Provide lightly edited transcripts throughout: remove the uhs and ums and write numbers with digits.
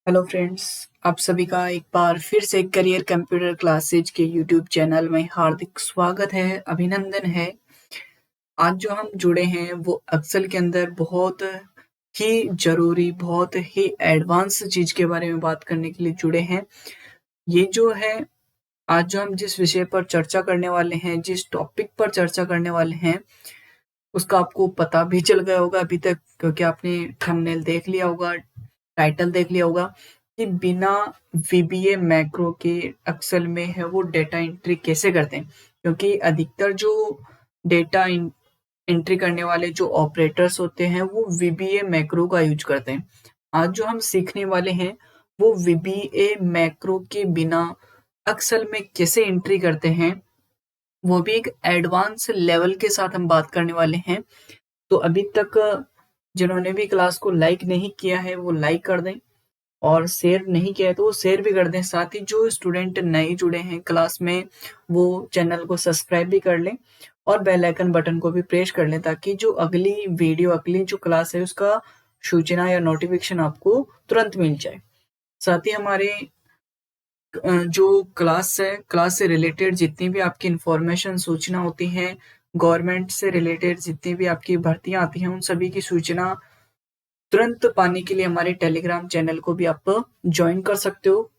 Hello friends, आप सभी का एक बार फिर से करियर कंप्यूटर क्लासेज के यूट्यूब चैनल में हार्दिक स्वागत है, अभिनंदन है। आज जो हम जुड़े हैं वो एक्सेल के अंदर बहुत ही ज़रूरी, बहुत ही एडवांस चीज़ के बारे में बात करने के लिए जुड़े हैं। ये जो है आज जो हम जिस विषय पर चर्चा करने वाले हैं, जिस टॉपिक पर चर्चा करने वाले हैं, उसका आपको पता भी चल गया होगा अभी तक क्योंकि आपने थंबनेल देख लिया होगा, टाइटल देख लिया होगा कि बिना वीबीए मैक्रो के एक्सेल में है वो डेटा एंट्री कैसे करते हैं। क्योंकि अधिकतर जो डेटा एंट्री करने वाले जो ऑपरेटर्स होते हैं वो वीबीए मैक्रो का यूज करते हैं। आज जो हम सीखने वाले हैं वो वीबीए मैक्रो के बिना एक्सेल में कैसे एंट्री करते हैं, वो भी एक एडवांस लेवल के साथ हम बात करने वाले हैं। तो अभी तक जिन्होंने भी क्लास को लाइक नहीं किया है वो लाइक कर दें और शेयर नहीं किया है तो वो शेयर भी कर दें। साथ ही जो स्टूडेंट नए जुड़े हैं क्लास में वो चैनल को सब्सक्राइब भी कर लें और बेल आइकन बटन को भी प्रेस कर लें ताकि जो अगली वीडियो, अगली जो क्लास है उसका सूचना या नोटिफिकेशन आपको तुरंत मिल जाए। साथ ही हमारे जो क्लास है, क्लास से रिलेटेड जितनी भी आपकी इंफॉर्मेशन सूचना होती है, गवर्नमेंट से रिलेटेड जितनी भी आपकी भर्तियां आती हैं, उन सभी की सूचना तुरंत पाने के लिए हमारे टेलीग्राम चैनल को भी आप ज्वाइन कर सकते हो।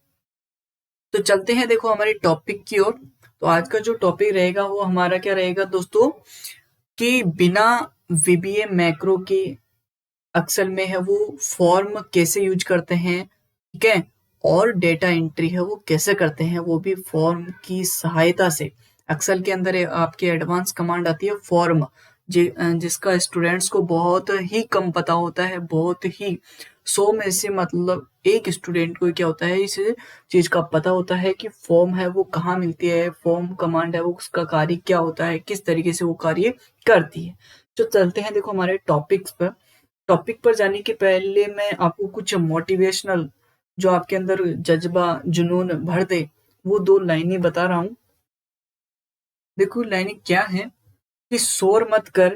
तो चलते हैं देखो हमारे टॉपिक की ओर। तो आज का जो टॉपिक रहेगा वो हमारा क्या रहेगा दोस्तों, कि बिना वीबीए मैक्रो के एक्सेल में है वो फॉर्म कैसे यूज करते हैं, ठीक है, और डेटा एंट्री है वो कैसे करते हैं, वो भी फॉर्म की सहायता से। एक्सेल के अंदर आपकी एडवांस कमांड आती है फॉर्म, जिसका स्टूडेंट्स को बहुत ही कम पता होता है। बहुत ही 100 में से मतलब एक स्टूडेंट को क्या होता है इस चीज का पता होता है कि फॉर्म है वो कहाँ मिलती है, फॉर्म कमांड है वो उसका कार्य क्या होता है, किस तरीके से वो कार्य करती है। तो चलते हैं देखो हमारे टॉपिक्स पर। टॉपिक पर जाने के पहले मैं आपको कुछ मोटिवेशनल, जो आपके अंदर जज्बा जुनून भर दे, वो 2 लाइनें बता रहा हूँ। देखो लाइनें क्या है कि शोर मत कर,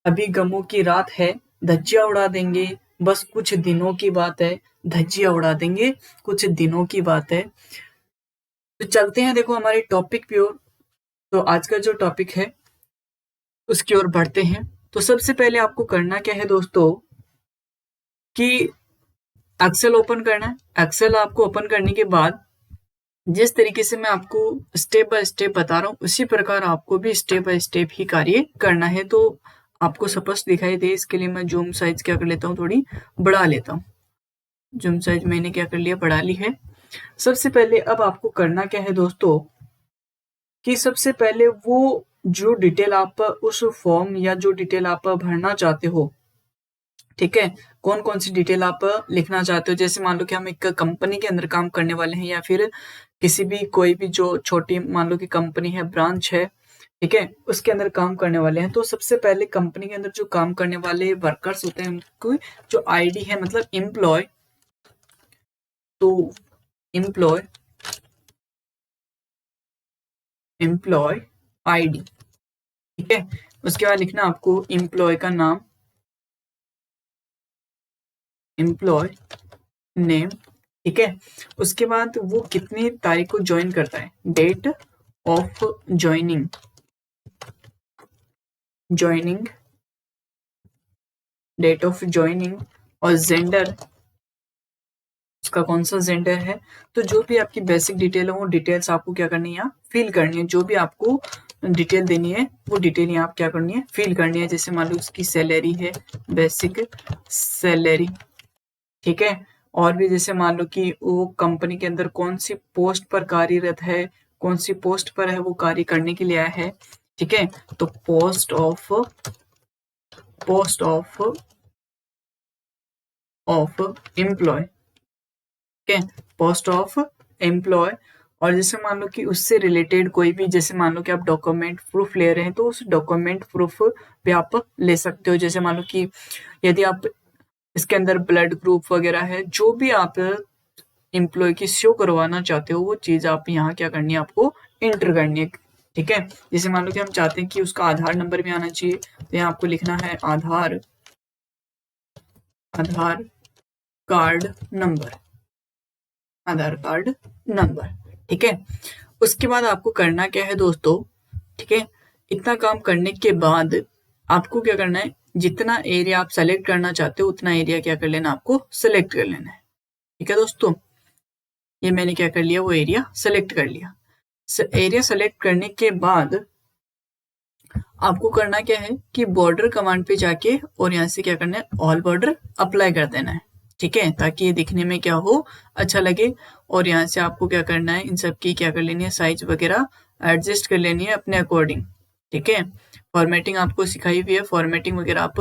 अभी गमों की रात है, धज्जियां उड़ा देंगे, बस कुछ दिनों की बात है, धज्जियां उड़ा देंगे, कुछ दिनों की बात है। तो चलते हैं देखो हमारे टॉपिक की ओर। तो आज का जो टॉपिक है उसकी ओर बढ़ते हैं। तो सबसे पहले आपको करना क्या है दोस्तों, कि एक्सेल ओपन करना है। एक्सेल आपको ओपन करने के बाद जिस तरीके से मैं आपको स्टेप बाय स्टेप बता रहा हूँ उसी प्रकार आपको भी स्टेप बाय स्टेप ही कार्य करना है। तो आपको स्पष्ट दिखाई दे इसके लिए मैं जूम साइज क्या कर लेता हूँ, थोड़ी बढ़ा लेता हूँ। जूम साइज मैंने क्या कर लिया, बढ़ा ली है। सबसे पहले अब आपको करना क्या है दोस्तों, कि सबसे पहले वो जो डिटेल आप उस फॉर्म या जो डिटेल आप भरना चाहते हो, ठीक है, कौन कौन सी डिटेल आप लिखना चाहते हो। जैसे मान लो कि हम एक कंपनी के अंदर काम करने वाले हैं या फिर किसी भी कोई भी जो छोटी मान लो कि कंपनी है, ब्रांच है, ठीक है, उसके अंदर काम करने वाले हैं। तो सबसे पहले कंपनी के अंदर जो काम करने वाले वर्कर्स होते हैं उनको जो आईडी है, मतलब एम्प्लॉय, तो एम्प्लॉय एम्प्लॉय आईडी, ठीक है। उसके बाद लिखना आपको एम्प्लॉय का नाम, एम्प्लॉय नेम, ठीक है। उसके बाद वो कितनी तारीख को ज्वाइन करता है, date of joining, joining date of joining, और जेंडर, उसका कौन सा जेंडर है। तो जो भी आपकी बेसिक डिटेल है वो डिटेल्स आपको क्या करनी है, यहाँ फिल करनी है। जो भी आपको डिटेल देनी है वो डिटेल यहाँ क्या करनी है, फिल करनी है। जैसे मान लो उसकी सैलरी है, बेसिक सैलरी, ठीक है। और भी जैसे मान लो कि वो कंपनी के अंदर कौन सी पोस्ट पर कार्यरत है, कौन सी पोस्ट पर है वो कार्य करने के लिए आया है, ठीक है। तो पोस्ट ऑफ एम्प्लॉय, ठीक है, पोस्ट ऑफ एम्प्लॉय। और जैसे मान लो कि उससे रिलेटेड कोई भी, जैसे मान लो कि आप डॉक्यूमेंट प्रूफ ले रहे हैं तो उस डॉक्यूमेंट प्रूफ पे आप ले सकते हो। जैसे मान लो कि यदि आप इसके अंदर ब्लड ग्रुप वगैरह है, जो भी आप एम्प्लॉय की शो करवाना चाहते हो वो चीज आप यहाँ क्या करनी है, आपको इंटर करनी है, ठीक है। जैसे मान लो कि हम चाहते हैं कि उसका आधार नंबर भी आना चाहिए, तो यहाँ आपको लिखना है आधार कार्ड नंबर, आधार कार्ड नंबर। ठीक है, उसके बाद आपको करना क्या है दोस्तों, ठीक है, इतना काम करने के बाद आपको क्या करना है, जितना एरिया आप सेलेक्ट करना चाहते हो उतना एरिया क्या कर लेना, आपको सेलेक्ट कर लेना है। ठीक है दोस्तों, ये मैंने क्या कर लिया, वो एरिया सेलेक्ट कर लिया। एरिया सेलेक्ट करने के बाद आपको करना क्या है कि बॉर्डर कमांड पे जाके और यहाँ से क्या करना है, ऑल बॉर्डर अप्लाई कर देना है। ठीक है, ताकि ये दिखने में क्या हो, अच्छा लगे। और यहाँ से आपको क्या करना है, इन सब की क्या कर लेनी है, साइज वगैरह एडजस्ट कर लेनी है अपने अकॉर्डिंग। ठीक है, फॉर्मेटिंग आपको सिखाई हुई है, फॉर्मेटिंग वगैरह आप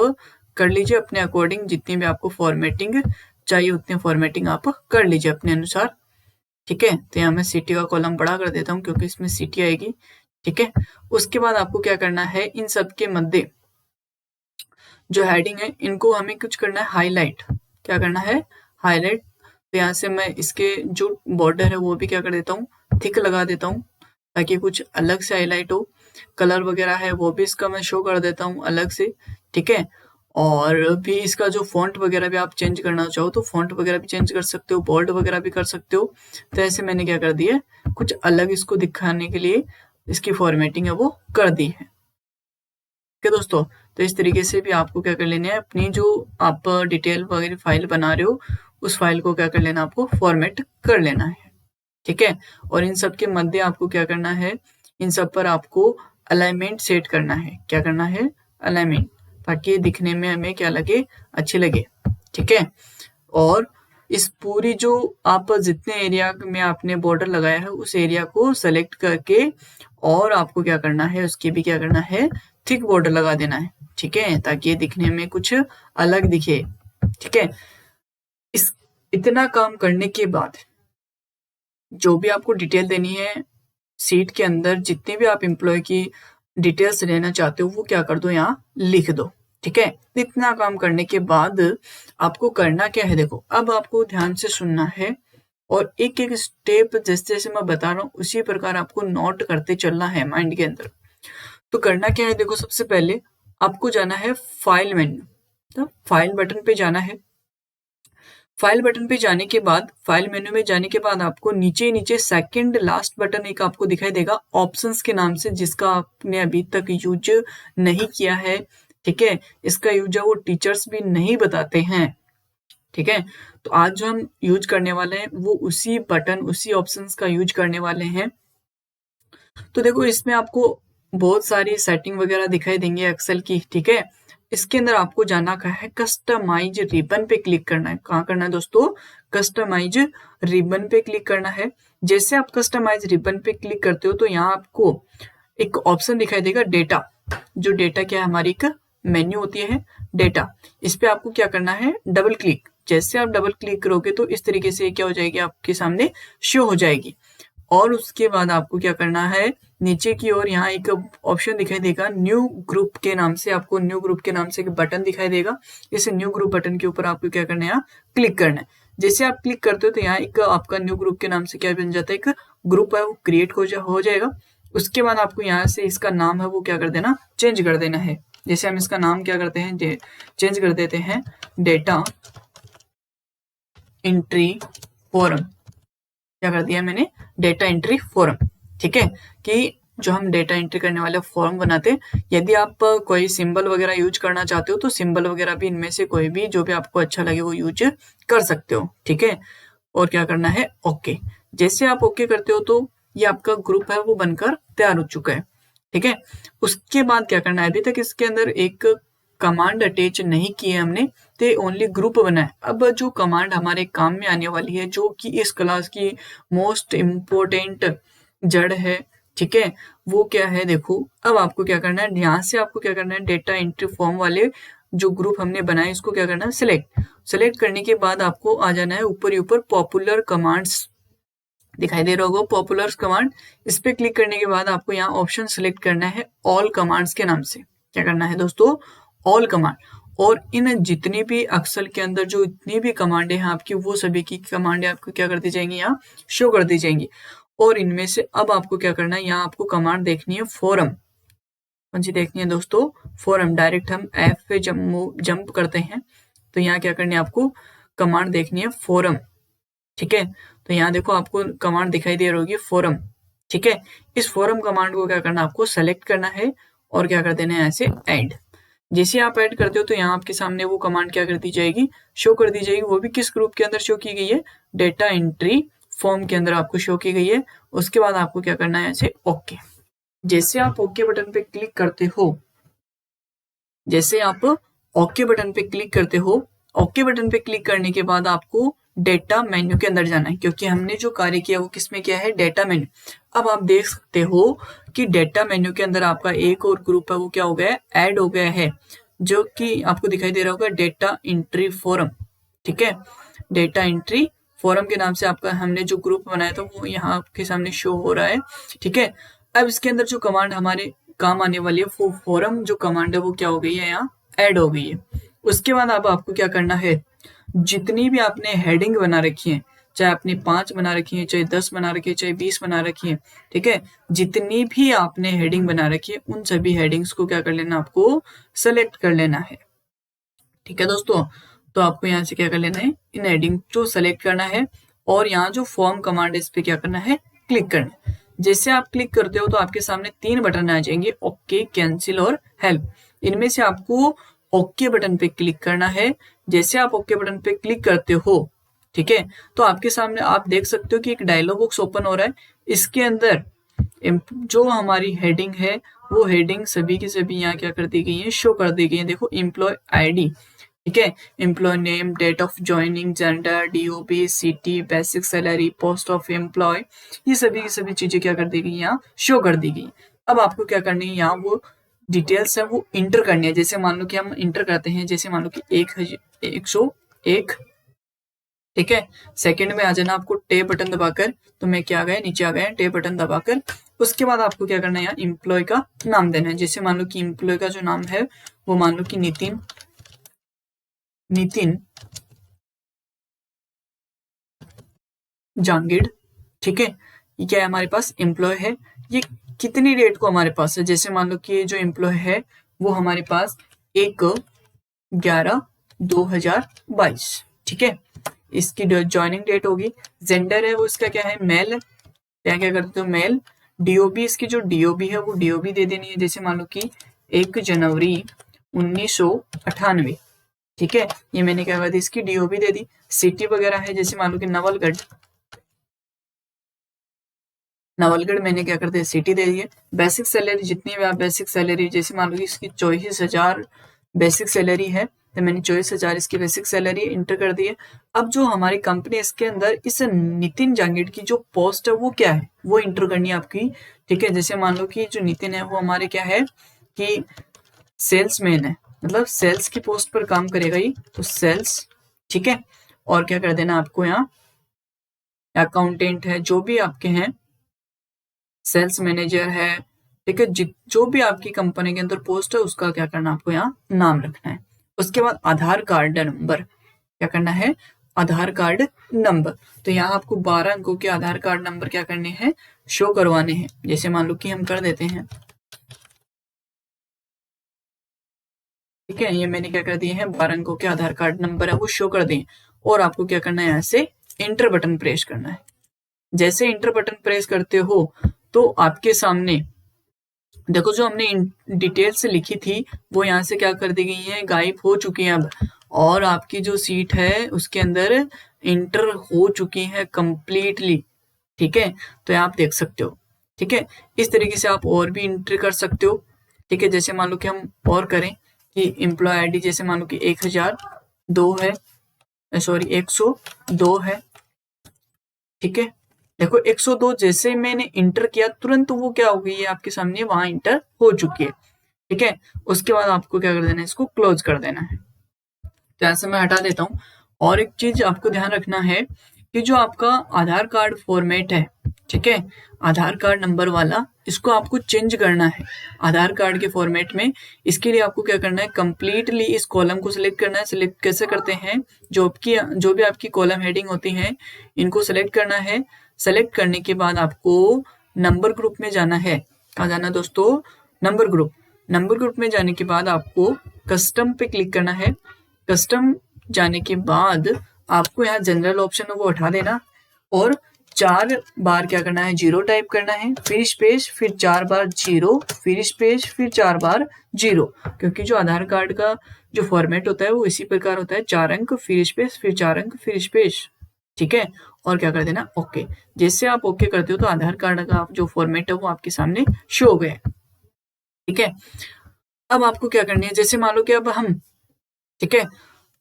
कर लीजिए अपने अकॉर्डिंग, जितनी भी आपको फॉर्मेटिंग चाहिए उतनी फॉर्मेटिंग आप कर लीजिए अपने अनुसार। ठीक है, तो यहाँ मैं सिटी का कॉलम बड़ा कर देता हूँ क्योंकि इसमें सिटी आएगी। ठीक है, उसके बाद आपको क्या करना है, इन सब के मध्य जो हेडिंग है इनको हमें कुछ करना है हाईलाइट। क्या करना है, हाईलाइट। तो यहाँ से मैं इसके जो बॉर्डर है वो भी क्या कर देता हूँ, थिक लगा देता हूँ ताकि कुछ अलग से हाईलाइट हो। कलर वगैरह है वो भी इसका मैं शो कर देता हूँ अलग से। ठीक है, और भी इसका जो फॉन्ट वगैरह भी आप चेंज करना चाहो तो फॉन्ट वगैरह भी चेंज कर सकते हो, बोल्ड वगैरह भी कर सकते हो। तो ऐसे मैंने क्या कर दिया, कुछ अलग इसको दिखाने के लिए इसकी फॉर्मेटिंग है वो कर दी है। ठीक है दोस्तों, तो इस तरीके से भी आपको क्या कर लेना है, अपनी जो आप डिटेल वगैरह फाइल बना रहे हो उस फाइल को क्या कर लेना, आपको फॉर्मेट कर लेना है। ठीक है, और इन सब के मध्य आपको क्या करना है, इन सब पर आपको अलाइनमेंट सेट करना है। क्या करना है, अलाइनमेंट, ताकि दिखने में हमें क्या लगे, अच्छे लगे। ठीक है, और इस पूरी जो आप जितने एरिया में आपने बॉर्डर लगाया है उस एरिया को सेलेक्ट करके और आपको क्या करना है, उसकी भी क्या करना है, थिक बॉर्डर लगा देना है। ठीक है, ताकि ये दिखने में कुछ अलग दिखे। ठीक है, इस इतना काम करने के बाद जो भी आपको डिटेल देनी है सीट के अंदर, जितनी भी आप एम्प्लॉय की डिटेल्स लेना चाहते हो वो क्या कर दो, यहाँ लिख दो। ठीक है, इतना काम करने के बाद आपको करना क्या है, देखो अब आपको ध्यान से सुनना है और एक एक स्टेप जैसे जैसे मैं बता रहा हूँ उसी प्रकार आपको नोट करते चलना है माइंड के अंदर। तो करना क्या है, देखो सबसे पहले आपको जाना है फाइल मेन्यू, तो फाइल बटन पे जाना है। फाइल बटन पे जाने के बाद, फाइल मेन्यू में जाने के बाद आपको नीचे नीचे सेकंड लास्ट बटन एक आपको दिखाई देगा ऑप्शंस के नाम से, जिसका आपने अभी तक यूज नहीं किया है। ठीक है, इसका यूज वो टीचर्स भी नहीं बताते हैं। ठीक है, तो आज जो हम यूज करने वाले हैं वो उसी बटन, उसी ऑप्शंस का यूज करने वाले हैं। तो देखो इसमें आपको बहुत सारी सेटिंग वगैरह दिखाई देंगे एक्सेल की। ठीक है, इसके अंदर आपको जाना का है, कस्टमाइज रिबन पे क्लिक करना है। कहाँ करना है दोस्तों, कस्टमाइज रिबन पे क्लिक करना है। जैसे आप कस्टमाइज रिबन पे क्लिक करते हो तो यहाँ आपको एक ऑप्शन दिखाई देगा डेटा। जो डेटा क्या है, हमारी एक मेन्यू होती है डेटा, इस पे आपको क्या करना है, डबल क्लिक। जैसे आप डबल क्लिक करोगे तो इस तरीके से क्या हो जाएगी, आपके सामने शो हो जाएगी। और उसके बाद आपको क्या करना है, नीचे की ओर यहाँ एक ऑप्शन दिखाई देगा न्यू ग्रुप के नाम से, आपको न्यू ग्रुप के नाम से एक बटन दिखाई देगा। इस न्यू ग्रुप बटन के ऊपर आपको क्या करना है, यहाँ क्लिक करना है। जैसे आप क्लिक करते हो तो यहाँ एक आपका न्यू ग्रुप के नाम से क्या बन जाता है, एक ग्रुप है वो क्रिएट हो जाएगा। उसके बाद आपको यहाँ से इसका नाम है वो क्या कर देना, चेंज कर देना है। जैसे हम इसका नाम क्या करते हैं, चेंज कर देते हैं डेटा एंट्री फोरम। क्या कर दिया मैंने, डेटा एंट्री फॉर्म। ठीक है, कि जो हम डेटा एंट्री करने वाले फॉर्म बनाते हैं, यदि आप कोई सिंबल वगैरह यूज करना चाहते हो तो सिंबल वगैरह भी इनमें से कोई भी जो भी आपको अच्छा लगे वो यूज कर सकते हो। ठीक है, और क्या करना है, ओके। जैसे आप ओके करते हो तो ये आपका ग्रुप है वो बनकर तैयार हो चुका है। ठीक है, उसके बाद क्या करना है, अभी तक इसके अंदर एक कमांड अटैच नहीं की है हमने, तो ओनली ग्रुप बना है। अब जो कमांड हमारे काम में आने वाली है, जो कि इस क्लास की मोस्ट इम्पोर्टेंट जड़ है, ठीक है, वो क्या है, देखो अब आपको क्या करना है, यहाँ से आपको क्या करना है, डेटा एंट्री फॉर्म वाले जो ग्रुप हमने बनाए इसको क्या करना है, सेलेक्ट करने के बाद आपको आ जाना है ऊपर ही ऊपर पॉपुलर कमांड्स दिखाई दे रहा होगा, पॉपुलर कमांड। इस पे क्लिक करने के बाद आपको यहाँ ऑप्शन सेलेक्ट करना है ऑल कमांड्स के नाम से। क्या करना है दोस्तों, ऑल कमांड। और इन जितनी भी एक्सेल के अंदर जो इतनी भी कमांडें हैं आपकी, वो सभी की कमांडें आपको क्या कर दी जाएंगी, यहाँ शो कर दी जाएंगी। और इनमें से अब आपको क्या करना है, यहाँ आपको कमांड देखनी है फॉरम। कौन सी देखनी है दोस्तों, फॉरम। डायरेक्ट हम एफ पे जंप करते हैं तो यहाँ क्या करनी है, आपको कमांड देखनी है फॉरम। ठीक है। तो यहाँ देखो आपको कमांड दिखाई दे रही होगी फोरम, ठीक है। इस फोरम कमांड को क्या करना, आपको सेलेक्ट करना है और क्या कर देना है, ऐसे ऐड। जैसे आप ऐड करते हो तो यहाँ आपके सामने वो कमांड क्या कर दी जाएगी, शो कर दी जाएगी। वो भी किस ग्रुप के अंदर शो की गई है, डेटा एंट्री फॉर्म के अंदर आपको शो की गई है। उसके बाद आपको क्या करना है, ऐसे ओके। जैसे आप ओके बटन पे क्लिक करते हो, जैसे आप ओके बटन पे क्लिक करते हो, ओके बटन पे क्लिक करने के बाद आपको डेटा मेन्यू के अंदर जाना है, क्योंकि हमने जो कार्य किया वो किसमें किया है, डेटा मेन्यू। अब आप देख सकते हो कि डेटा मेन्यू के अंदर आपका एक और ग्रुप है वो क्या हो गया है, ऐड हो गया है, जो कि आपको दिखाई दे रहा होगा डेटा एंट्री फोरम, ठीक है। डेटा एंट्री फोरम के नाम से आपका हमने जो ग्रुप बनाया था वो यहाँ आपके सामने शो हो रहा है, ठीक है। अब इसके अंदर जो कमांड हमारे काम आने वाली है, वो फोरम जो कमांड है वो क्या हो गई है, यहाँ ऐड हो गई है। उसके बाद अब आपको क्या करना है, जितनी भी आपने हेडिंग बना रखी है, चाहे आपने 5 बना रखी है, चाहे 10 बना रखी है, चाहे 20 बना रखी है, ठीक है, जितनी भी आपने हेडिंग बना रखी है उन सभी हेडिंग्स को क्या कर लेना, आपको सेलेक्ट कर लेना है, ठीक है दोस्तों। तो आपको यहाँ से क्या कर लेना है, इन हेडिंग को सेलेक्ट करना है और यहाँ जो फॉर्म कमांड है इस पे क्या करना है, क्लिक करना है। जैसे आप क्लिक करते हो तो आपके सामने 3 बटन आ जाएंगे, ओके, कैंसिल और हेल्प। इनमें से आपको ओके बटन पे क्लिक करना है। जैसे आप ओके बटन पे क्लिक करते हो, ठीक है, तो आपके सामने आप देख सकते हो कि एक डायलॉग बॉक्स ओपन हो रहा है। इसके अंदर जो हमारी हेडिंग है वो हेडिंग सभी की सभी यहाँ क्या कर दी गई है, शो कर दी गई है। देखो, एम्प्लॉय आईडी, ठीक है, employee name, date of joining, gender, DOB, city, basic salary, post of employee, ये सभी की सभी चीजें क्या कर दी गई, यहाँ शो कर दी गई। अब आपको क्या करनी है, यहाँ वो डिटेल्स है वो इंटर करनी है। जैसे मान लो कि हम इंटर करते हैं, जैसे मान लो कि 101, ठीक है। सेकंड में आ जाना आपको टे बटन दबाकर, तो मैं क्या आ गया, नीचे आ गया टे बटन दबाकर। उसके बाद आपको क्या करना है, यहाँ एम्प्लॉय का नाम देना है। जैसे मान लो कि एम्प्लॉय का जो नाम है वो मान लो कि नितिन जांगिड़, ठीक है। ये क्या है, हमारे पास एम्प्लॉय है। ये कितनी डेट को हमारे पास है, जैसे मान लो कि ये जो एम्प्लॉय है वो हमारे पास 1/11/2022, ठीक है, इसकी ज्वाइनिंग डेट होगी। जेंडर है वो इसका क्या है, मेल, क्या क्या करते हो, मेल। डीओबी, इसकी जो डीओबी है वो डीओबी दे देनी है। जैसे मान लो कि 1 जनवरी 1998, ठीक है, ये मैंने क्या कर दी, इसकी डीओबी दे दी। सिटी वगैरह है, जैसे मान लो कि नवलगढ़, मैंने क्या कर दिया, सिटी दे दी है। बेसिक सैलरी, जितनी भी आप बेसिक सैलरी, जैसे मान लो कि इसकी 24,000 बेसिक सैलरी है, तो मैंने 24,000 इसकी बेसिक सैलरी इंटर कर दी है। अब जो हमारी कंपनी इसके अंदर इस नितिन जांगिड़ की जो पोस्ट है वो क्या है, वो इंटर करनी है आपकी, ठीक है। जैसे मान लो कि जो नितिन है वो हमारे क्या है कि सेल्समैन है, मतलब सेल्स की पोस्ट पर काम करेगा ये, तो सेल्स, ठीक है। और क्या कर देना आपको, यहाँ अकाउंटेंट है, जो भी आपके हैं, सेल्स मैनेजर है, ठीक है, जो भी आपकी कंपनी के अंदर पोस्ट है उसका क्या करना, आपको यहाँ नाम रखना है। उसके बाद आधार कार्ड नंबर, क्या करना है, आधार कार्ड नंबर। तो यहाँ आपको 12 अंकों के आधार कार्ड नंबर क्या करने हैं, शो करवाने हैं। जैसे मान लो कि हम कर देते हैं, ठीक है, ये मैंने क्या कर दिए हैं, 12 अंकों के आधार कार्ड नंबर है वो शो कर दिए। और आपको क्या करना है, यहाँ से इंटर बटन प्रेस करना है। जैसे इंटर बटन प्रेस करते हो तो आपके सामने देखो जो हमने डिटेल्स लिखी थी वो यहाँ से क्या कर दी गई है, गायब हो चुकी है अब। और आपकी जो सीट है उसके अंदर इंटर हो चुकी है कंप्लीटली, ठीक है। तो यहाँ आप देख सकते हो, ठीक है। इस तरीके से आप और भी इंटर कर सकते हो, ठीक है। जैसे मान लो कि हम और करें कि एम्प्लॉय आईडी, जैसे मान लो कि 1002 है, सॉरी 102 है, ठीक है। देखो 102 जैसे मैंने इंटर किया तुरंत वो क्या हो गई है, आपके सामने वहां इंटर हो चुकी है, ठीक है। उसके बाद आपको क्या कर देना है, इसको क्लोज कर देना है। तो ऐसे मैं हटा देता हूँ। और एक चीज आपको ध्यान रखना है कि जो आपका आधार कार्ड फॉर्मेट है, ठीक है, आधार कार्ड नंबर वाला, इसको आपको चेंज करना है आधार कार्ड के फॉर्मेट में। इसके लिए आपको क्या करना है, कंप्लीटली इस कॉलम को सिलेक्ट करना है। सिलेक्ट कैसे करते हैं, जो भी आपकी कॉलम हेडिंग होती है इनको सिलेक्ट करना है। सेलेक्ट करने के बाद आपको नंबर ग्रुप में जाना है। कहाँ जाना है दोस्तों, नंबर ग्रुप। नंबर ग्रुप में जाने के बाद आपको कस्टम पे क्लिक करना है। कस्टम जाने के बाद आपको यहाँ जनरल ऑप्शन है वो उठा देना। और 4 बार क्या करना है, 0 टाइप करना है, फिर स्पेस, फिर 4 बार 0, फिर स्पेस, फिर 4 बार 0। क्योंकि जो आधार कार्ड का जो फॉर्मेट होता है वो इसी प्रकार होता है, 4 अंक फिर स्पेस, फिर 4 अंक फिर स्पेस। ठीक है, और क्या कर देना, ओके। जैसे आप ओके करते हो तो आधार कार्ड का जो फॉर्मेट है वो आपके सामने शो हो गया है। ठीक है, अब आपको क्या करनी है, जैसे मान लो कि अब हम, ठीक है,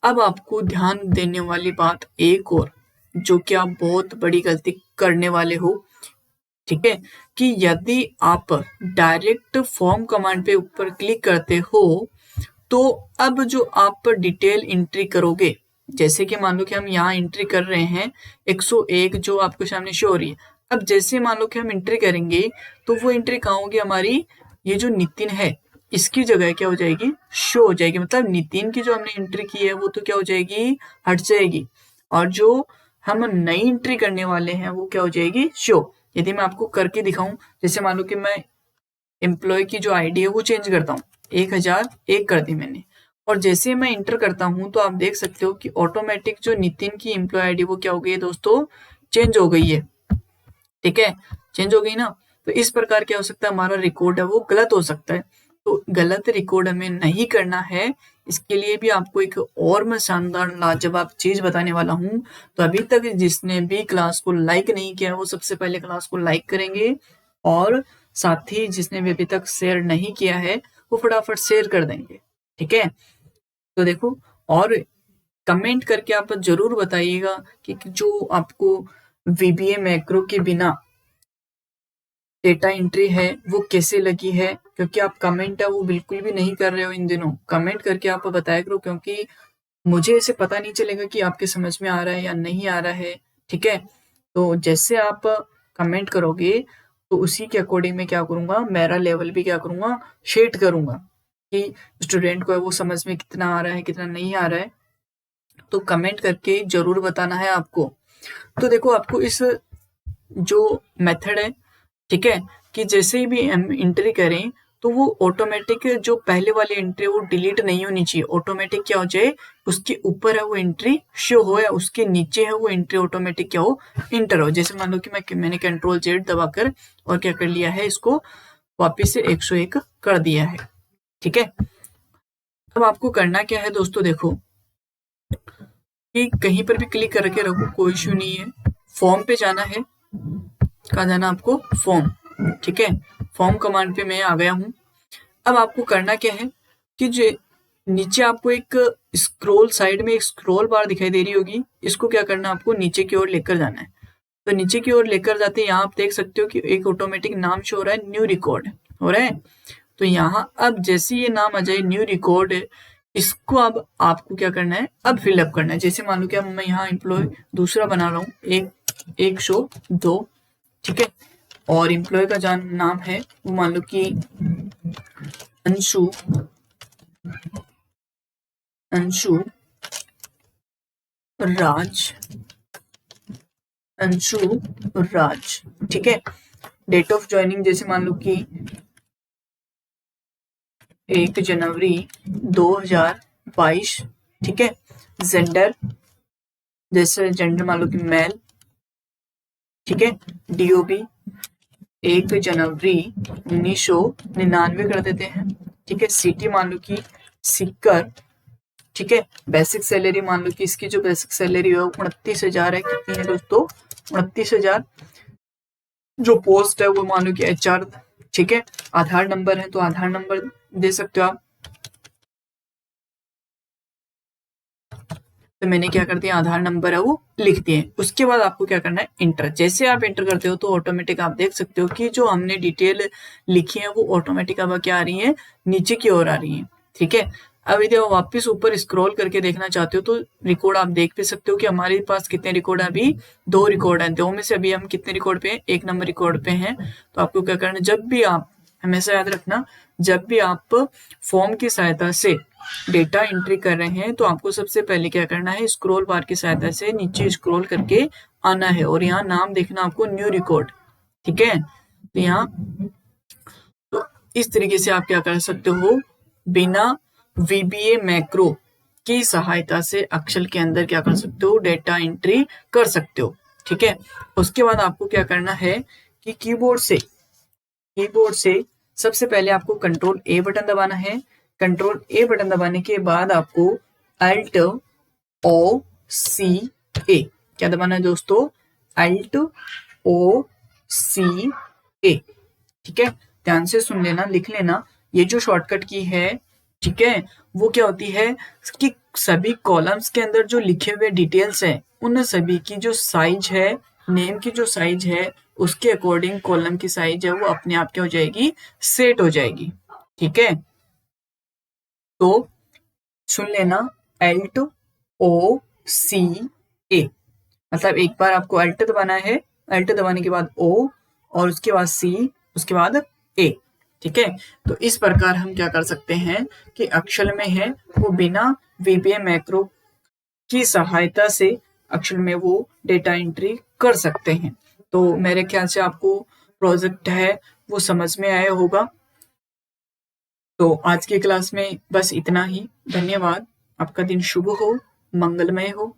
अब आपको ध्यान देने वाली बात एक और, जो कि आप बहुत बड़ी गलती करने वाले हो, ठीक है, कि यदि आप डायरेक्ट फॉर्म कमांड पे ऊपर क्लिक करते हो तो अब जो आप डिटेल एंट्री करोगे, जैसे कि मान लो कि हम यहाँ एंट्री कर रहे हैं 101 जो आपको सामने शो हो रही है। अब जैसे मान लो कि हम एंट्री करेंगे तो वो एंट्री कहाँ होगी, हमारी ये जो नितिन है इसकी जगह क्या हो जाएगी, शो हो जाएगी। मतलब नितिन की जो हमने एंट्री की है वो तो क्या हो जाएगी, हट जाएगी, और जो हम नई एंट्री करने वाले हैं वो क्या हो जाएगी, शो। यदि मैं आपको करके दिखाऊं, जैसे मान लो कि मैं एम्प्लॉय की जो आईडी है वो चेंज करता हूँ, 1001 कर दी मैंने, और जैसे मैं इंटर करता हूँ तो आप देख सकते हो कि ऑटोमेटिक जो नितिन की एम्प्लॉय आईडी वो क्या हो गई है दोस्तों, चेंज हो गई है। ठीक है, चेंज हो गई ना। तो इस प्रकार क्या हो सकता है, हमारा रिकॉर्ड है वो गलत हो सकता है। तो गलत रिकॉर्ड हमें नहीं करना है, इसके लिए भी आपको एक और मैं शानदार लाजवाब चीज बताने वाला हूँ। तो अभी तक जिसने भी क्लास को लाइक नहीं किया वो सबसे पहले क्लास को लाइक करेंगे, और साथ ही जिसने भी अभी तक शेयर नहीं किया है वो फटाफट शेयर कर देंगे। ठीक है, तो देखो, और कमेंट करके आप जरूर बताइएगा कि जो आपको वीबीए मैक्रो के बिना डेटा एंट्री है वो कैसे लगी है, क्योंकि आप कमेंट है वो बिल्कुल भी नहीं कर रहे हो इन दिनों। कमेंट करके आप बताया करो, क्योंकि मुझे ऐसे पता नहीं चलेगा कि आपके समझ में आ रहा है या नहीं आ रहा है। ठीक है, तो जैसे आप कमेंट करोगे तो उसी के अकॉर्डिंग मैं क्या करूंगा, मेरा लेवल भी क्या करूंगा, शेड करूंगा कि स्टूडेंट को है वो समझ में कितना आ रहा है कितना नहीं आ रहा है। तो कमेंट करके जरूर बताना है आपको। तो देखो, आपको इस जो मेथड है, ठीक है, कि जैसे भी हम एंट्री करें तो वो ऑटोमेटिक जो पहले वाली एंट्री वो डिलीट नहीं होनी चाहिए, ऑटोमेटिक क्या हो जाए, उसके ऊपर है वो एंट्री शो हो, या उसके नीचे है वो एंट्री ऑटोमेटिक क्या हो, इंटर हो। जैसे मान लो कि मैंने कंट्रोल जेड दबाकर और क्या कर लिया है, इसको वापिस से 101 कर दिया है। ठीक है, अब आपको करना क्या है दोस्तों, देखो कि कहीं पर भी क्लिक करके रखो, कोई इश्यू नहीं है। फॉर्म पे जाना है, कहाँ जाना आपको, फॉर्म। ठीक है, फॉर्म कमांड पे मैं आ गया हूँ। अब आपको करना क्या है कि जो नीचे आपको एक स्क्रॉल, साइड में एक स्क्रॉल बार दिखाई दे रही होगी, इसको क्या करना है, आपको नीचे की ओर लेकर जाना है। तो नीचे की ओर लेकर जाते हैं, यहाँ आप देख सकते हो कि एक ऑटोमेटिक नाम शो हो रहा है, न्यू रिकॉर्ड हो रहा है। तो यहाँ अब जैसे ये नाम आ जाए न्यू रिकॉर्ड, इसको अब आपको क्या करना है, अब फिलअप करना है। जैसे मान लो कि अब मैं यहाँ एम्प्लॉय दूसरा बना रहा हूँ, 102। ठीक है, और एम्प्लॉय का जो नाम है वो मान लो कि अंशु राज, अंशु राज। ठीक है, डेट ऑफ ज्वाइनिंग जैसे मान लो कि 1 जनवरी 2022। ठीक है, जेंडर जैसे जेंडर मान लो कि मेल। ठीक है, डीओबी 1 जनवरी 1999 कर देते हैं। ठीक है, सिटी मान लो कि सीकर। ठीक है, बेसिक सैलरी मान लो कि इसकी जो बेसिक सैलरी है 29,000 है। कितनी है दोस्तों, 29,000। जो पोस्ट है वो मान लो कि एचआर। ठीक है, आधार नंबर है तो आधार नंबर दे सकते हो आप। तो मैंने क्या कर दिया, आधार नंबर है वो लिख दिए। उसके बाद आपको क्या करना है, इंटर। जैसे आप इंटर करते हो तो ऑटोमेटिक आप देख सकते हो कि जो हमने डिटेल लिखी है वो ऑटोमेटिक अब क्या आ रही है, नीचे की ओर आ रही है। ठीक है, अब यदि आप वापस ऊपर स्क्रॉल करके देखना चाहते हो तो रिकॉर्ड आप देख भी सकते हो कि हमारे पास कितने रिकॉर्ड है, अभी 2 रिकॉर्ड है। 2 में से अभी हम कितने रिकॉर्ड पे हैं, 1 नंबर रिकॉर्ड पे हैं। तो आपको क्या करना है, जब भी आप, हमेशा याद रखना, जब भी आप फॉर्म की सहायता से डेटा एंट्री कर रहे हैं तो आपको सबसे पहले क्या करना है, स्क्रॉल बार की सहायता से नीचे स्क्रॉल करके आना है, और यहाँ नाम देखना आपको न्यू रिकॉर्ड। ठीक है, तो यहाँ तो इस तरीके से आप क्या कर सकते हो, बिना वीबीए मैक्रो की सहायता से अक्षर के अंदर क्या कर सकते हो, डेटा एंट्री कर सकते हो। ठीक है। उसके बाद आपको क्या करना है कि कीबोर्ड से सबसे पहले आपको कंट्रोल ए बटन दबाना है। कंट्रोल ए बटन दबाने के बाद आपको अल्ट ओ सी ए क्या दबाना है दोस्तों? अल्ट ओ सी ए। ठीक है, ध्यान से सुन लेना, लिख लेना। ये जो शॉर्टकट की है, ठीक है, वो क्या होती है कि सभी कॉलम्स के अंदर जो लिखे हुए डिटेल्स है उन सभी की जो साइज है, नेम की जो साइज है, उसके अकॉर्डिंग कॉलम की साइज है वो अपने आप क्या हो जाएगी? सेट हो जाएगी। ठीक है, तो सुन लेना, एल्ट ओ सी ए, मतलब एक बार आपको अल्ट दबाना है, अल्ट दबाने के बाद ओ, और उसके बाद सी, उसके बाद ए। ठीक है, तो इस प्रकार हम क्या कर सकते हैं कि अक्षर में है वो बिना वीबीए मैक्रो की सहायता से अक्षर में वो डेटा एंट्री कर सकते हैं। तो मेरे ख्याल से आपको प्रोजेक्ट है वो समझ में आया होगा। तो आज की क्लास में बस इतना ही। धन्यवाद। आपका दिन शुभ हो, मंगलमय हो।